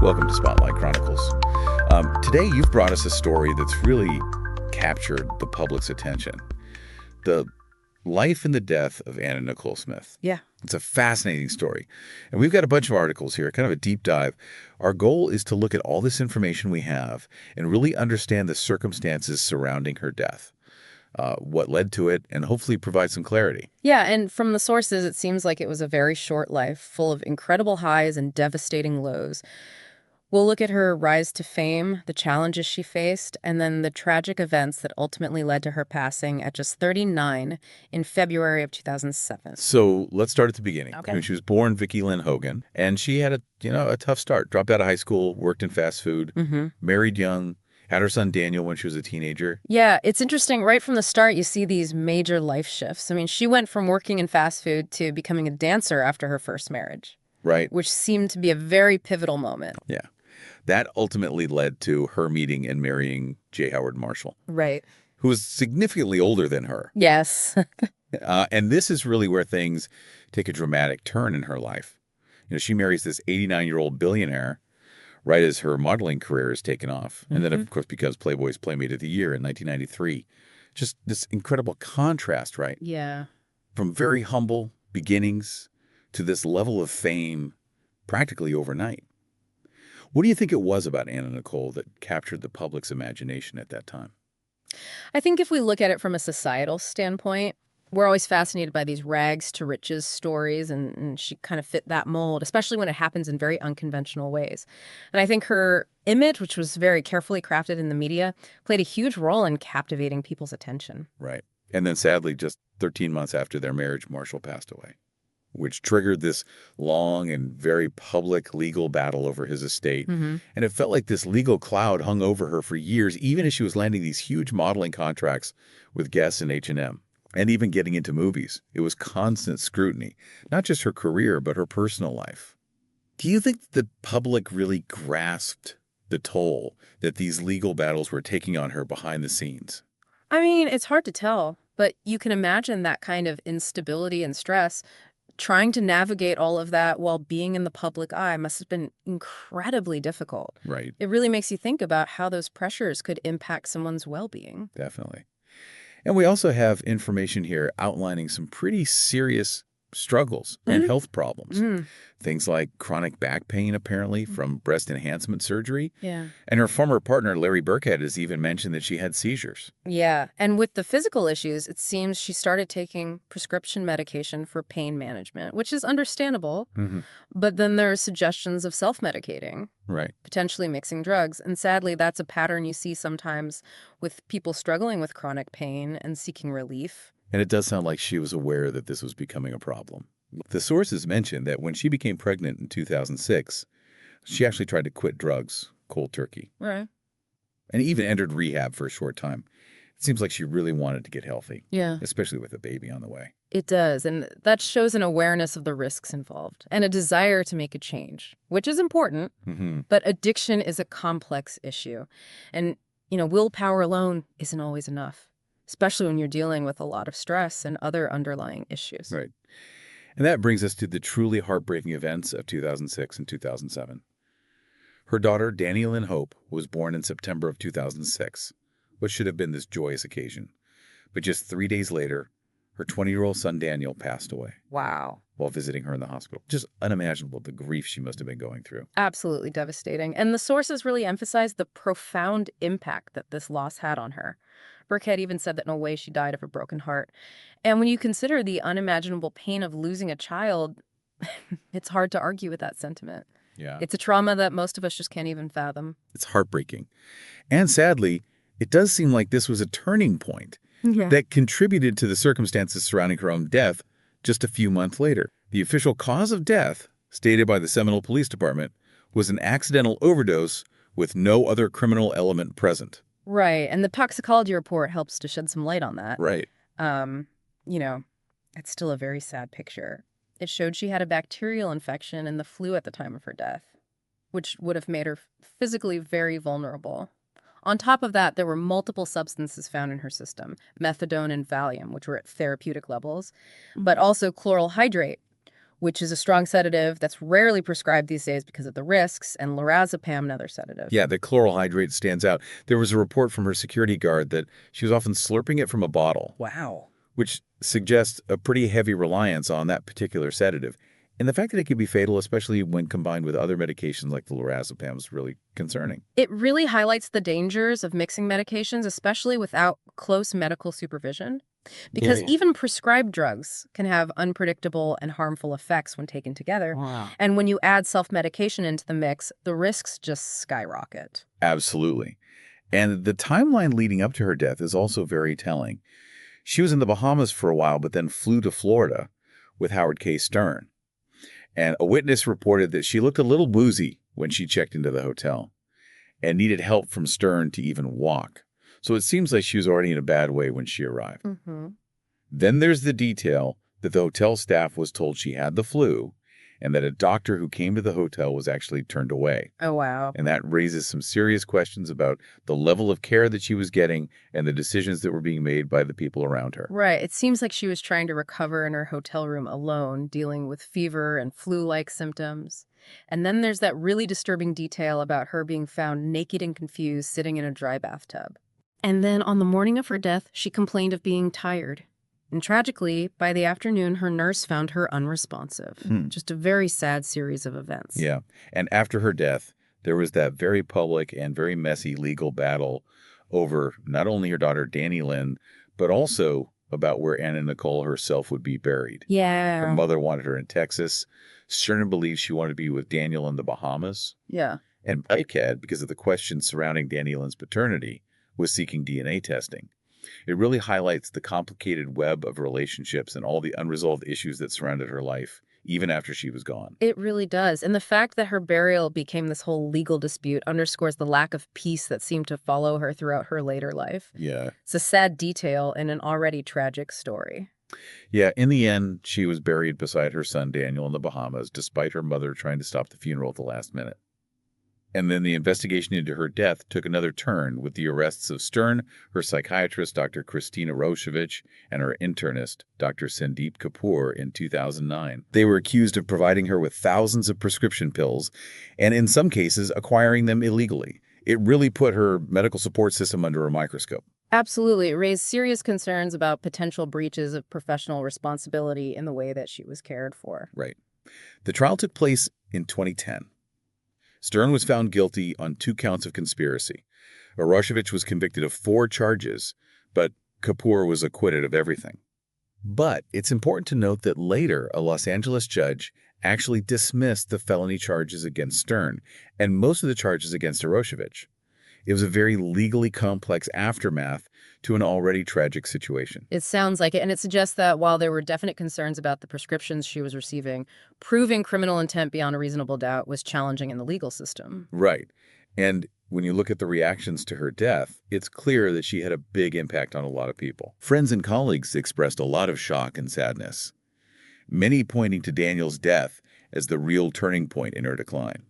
Welcome to Spotlight Chronicles. Today, you've brought us a story that's really captured the public's attention. The life and the death of Nicole Smith. Yeah. It's a fascinating story. And we've got a bunch of articles here, kind of a deep dive. Our goal is to look at all this information we have and really understand the circumstances surrounding her death, what led to it, and hopefully provide some clarity. Yeah, and from the sources, it seems like it was a very short life, full of incredible highs and devastating lows. We'll look at her rise to fame, the challenges she faced, and then the tragic events that ultimately led to her passing at just 39 in February of 2007. So let's start at the beginning. Okay. She was born Vicki Lynn Hogan, and she had a tough start. Dropped out of high school, worked in fast food, married young, had her son Daniel when she was a teenager. Yeah, it's interesting. Right from the start, you see these major life shifts. I mean, she went from working in fast food to becoming a dancer after her first marriage. Right. Which seemed to be a very pivotal moment. Yeah. That ultimately led to her meeting and marrying J. Howard Marshall. Right. Who was significantly older than her. Yes. And this is really where things take a dramatic turn in her life. She marries this 89-year-old billionaire right as her modeling career is taken off. And then, of course, becomes Playboy's Playmate of the Year in 1993. Just this incredible contrast, right? Yeah. From very humble beginnings to this level of fame practically overnight. What do you think it was about Nicole that captured the public's imagination at that time? I think if we look at it from a societal standpoint, we're always fascinated by these rags to riches stories, and she kind of fit that mold, especially when it happens in very unconventional ways. And I think her image, which was very carefully crafted in the media, played a huge role in captivating people's attention. Right. And then sadly, just 13 months after their marriage, Marshall passed away, which triggered this long and very public legal battle over his estate. And it felt like this legal cloud hung over her for years, even as she was landing these huge modeling contracts with Guess and H&M, and even getting into movies. It was constant scrutiny, not just her career, but her personal life. Do you think the public really grasped the toll that these legal battles were taking on her behind the scenes? I mean, it's hard to tell, but you can imagine that kind of instability and stress. Trying to navigate all of that while being in the public eye must have been incredibly difficult. Right. It really makes you think about how those pressures could impact someone's well-being. Definitely. And we also have information here outlining some pretty serious struggles and health problems. Things like chronic back pain, apparently, from breast enhancement surgery. Yeah. And her former partner, Larry Burkhead, has even mentioned that she had seizures. Yeah. And with the physical issues, it seems she started taking prescription medication for pain management, which is understandable. But then there are suggestions of self-medicating. Right. Potentially mixing drugs. And sadly, that's a pattern you see sometimes with people struggling with chronic pain and seeking relief. And it does sound like she was aware that this was becoming a problem. The sources mentioned that when she became pregnant in 2006, she actually tried to quit drugs cold turkey. Right. And even entered rehab for a short time. It seems like she really wanted to get healthy. Yeah. Especially with a baby on the way. It does. And that shows an awareness of the risks involved and a desire to make a change, which is important. But addiction is a complex issue. And, willpower alone isn't always enough, especially when you're dealing with a lot of stress and other underlying issues. Right. And that brings us to the truly heartbreaking events of 2006 and 2007. Her daughter, Dani Lynn Hope, was born in September of 2006, what should have been this joyous occasion. But just 3 days later, her 20-year-old son, Daniel, passed away. Wow. While visiting her in the hospital. Just unimaginable, the grief she must have been going through. Absolutely devastating. And the sources really emphasize the profound impact that this loss had on her. Burkhead even said that in a way she died of a broken heart. And when you consider the unimaginable pain of losing a child, it's hard to argue with that sentiment. Yeah. It's a trauma that most of us just can't even fathom. It's heartbreaking. And sadly, it does seem like this was a turning point that contributed to the circumstances surrounding her own death just a few months later. The official cause of death, stated by the Seminole Police Department, was an accidental overdose with no other criminal element present. Right. And the toxicology report helps to shed some light on that. Right. It's still a very sad picture. It showed she had a bacterial infection and the flu at the time of her death, which would have made her physically very vulnerable. On top of that, there were multiple substances found in her system, methadone and Valium, which were at therapeutic levels, but also chloral hydrate, which is a strong sedative that's rarely prescribed these days because of the risks, and lorazepam, another sedative. Yeah, the chloral hydrate stands out. There was a report from her security guard that she was often slurping it from a bottle, Wow. which suggests a pretty heavy reliance on that particular sedative. And the fact that it can be fatal, especially when combined with other medications like the lorazepam, is really concerning. It really highlights the dangers of mixing medications, especially without close medical supervision, because Yeah. even prescribed drugs can have unpredictable and harmful effects when taken together. Wow. And when you add self-medication into the mix, the risks just skyrocket. Absolutely. And the timeline leading up to her death is also very telling. She was in the Bahamas for a while, but then flew to Florida with Howard K. Stern. And a witness reported that she looked a little woozy when she checked into the hotel and needed help from Stern to even walk. So it seems like she was already in a bad way when she arrived. Mm-hmm. Then there's the detail that the hotel staff was told she had the flu and that a doctor who came to the hotel was actually turned away. Oh, wow. And that raises some serious questions about the level of care that she was getting and the decisions that were being made by the people around her. Right. It seems like she was trying to recover in her hotel room alone, dealing with fever and flu-like symptoms. And then there's that really disturbing detail about her being found naked and confused sitting in a dry bathtub. And then on the morning of her death, she complained of being tired. And tragically, by the afternoon, her nurse found her unresponsive. Just a very sad series of events. Yeah. And after her death, there was that very public and very messy legal battle over not only her daughter, Danny Lynn, but also about where Anna Nicole herself would be buried. Her Yeah. mother wanted her in Texas. Stern believed she wanted to be with Daniel in the Bahamas. Yeah. And Pikehead, because of the questions surrounding Danny Lynn's paternity, was seeking DNA testing. It really highlights the complicated web of relationships and all the unresolved issues that surrounded her life, even after she was gone. It really does. And the fact that her burial became this whole legal dispute underscores the lack of peace that seemed to follow her throughout her later life. Yeah. It's a sad detail in an already tragic story. Yeah, in the end, she was buried beside her son Daniel in the Bahamas, despite her mother trying to stop the funeral at the last minute. And then the investigation into her death took another turn with the arrests of Stern, her psychiatrist, Dr. Christina Roshevich, and her internist, Dr. Sandeep Kapoor, in 2009. They were accused of providing her with thousands of prescription pills, and in some cases, acquiring them illegally. It really put her medical support system under a microscope. Absolutely. It raised serious concerns about potential breaches of professional responsibility in the way that she was cared for. Right. The trial took place in 2010. Stern was found guilty on 2 counts of conspiracy. Roshevich was convicted of 4 charges, but Kapoor was acquitted of everything. But it's important to note that later, a Los Angeles judge actually dismissed the felony charges against Stern and most of the charges against Roshevich. It was a very legally complex aftermath to an already tragic situation. It sounds like it, and it suggests that while there were definite concerns about the prescriptions she was receiving, proving criminal intent beyond a reasonable doubt was challenging in the legal system. Right. And when you look at the reactions to her death, it's clear that she had a big impact on a lot of people. Friends and colleagues expressed a lot of shock and sadness, many pointing to Daniel's death as the real turning point in her decline.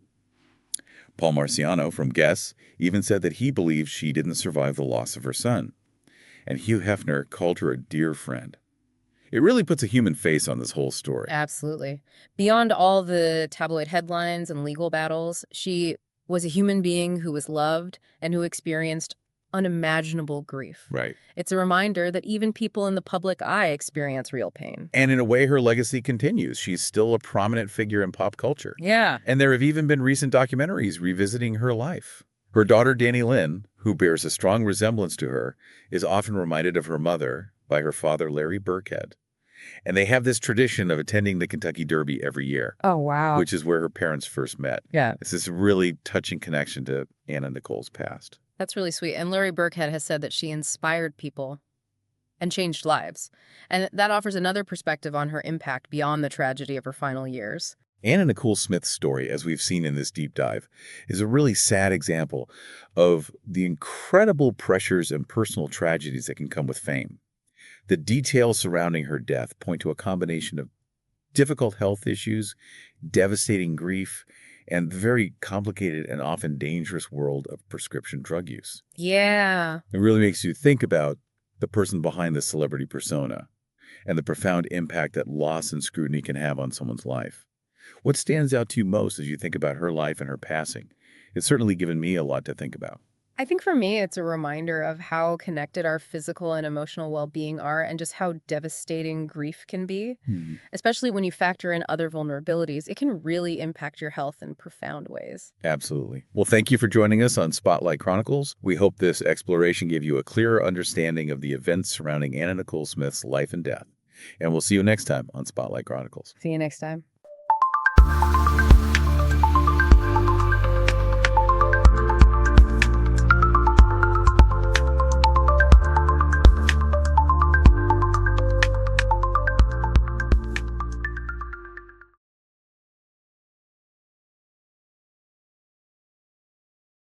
Paul Marciano from Guess even said that he believes she didn't survive the loss of her son. And Hugh Hefner called her a dear friend. It really puts a human face on this whole story. Absolutely. Beyond all the tabloid headlines and legal battles, she was a human being who was loved and who experienced unimaginable grief. Right. It's a reminder that even people in the public eye experience real pain. And in a way, her legacy continues. She's still a prominent figure in pop culture. Yeah. And there have even been recent documentaries revisiting her life. Her daughter, Danny Lynn, who bears a strong resemblance to her, is often reminded of her mother by her father, Larry Burkhead. And they have this tradition of attending the Kentucky Derby every year. Oh, wow. Which is where her parents first met. Yeah. It's this really touching connection to Anna Nicole's past. That's really sweet. And Larry Burkhead has said that she inspired people and changed lives. And that offers another perspective on her impact beyond the tragedy of her final years. Anna Nicole Smith's story, as we've seen in this deep dive, is a really sad example of the incredible pressures and personal tragedies that can come with fame. The details surrounding her death point to a combination of difficult health issues, devastating grief, and the very complicated and often dangerous world of prescription drug use. Yeah. It really makes you think about the person behind the celebrity persona and the profound impact that loss and scrutiny can have on someone's life. What stands out to you most as you think about her life and her passing? It's certainly given me a lot to think about. I think for me, it's a reminder of how connected our physical and emotional well-being are and just how devastating grief can be. Hmm. Especially when you factor in other vulnerabilities, it can really impact your health in profound ways. Absolutely. Well, thank you for joining us on Spotlight Chronicles. We hope this exploration gave you a clearer understanding of the events surrounding Anna Nicole Smith's life and death. And we'll see you next time on Spotlight Chronicles. See you next time.